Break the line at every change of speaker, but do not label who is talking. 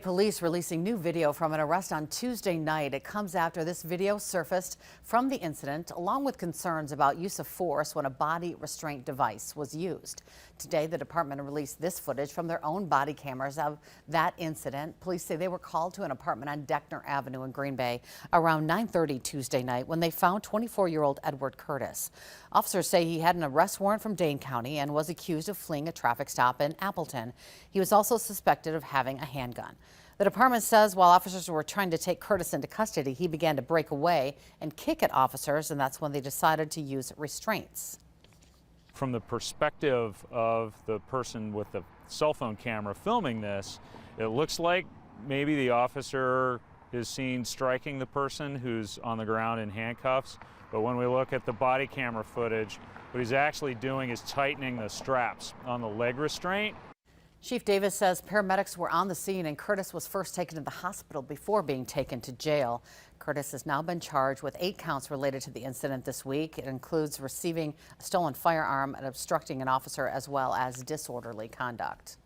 Police releasing new video from an arrest on Tuesday night. It comes after this video surfaced from the incident, along with concerns about use of force when a body restraint device was used. Today, the department released this footage from their own body cameras of that incident. Police say they were called to an apartment on Deckner Avenue in Green Bay around 9:30 Tuesday night when they found 24-year-old Edward Curtis. Officers say he had an arrest warrant from Dane County and was accused of fleeing a traffic stop in Appleton. He was also suspected of having a handgun. The department says while officers were trying to take Curtis into custody, he began to break away and kick at officers, and that's when they decided to use restraints.
From the perspective of the person with the cell phone camera filming this, it looks like maybe the officer is seen striking the person who's on the ground in handcuffs. But when we look at the body camera footage, what he's actually doing is tightening the straps on the leg restraint.
Chief Davis says paramedics were on the scene and Curtis was first taken to the hospital before being taken to jail. Curtis has now been charged with 8 counts related to the incident this week. It includes receiving a stolen firearm and obstructing an officer as well as disorderly conduct.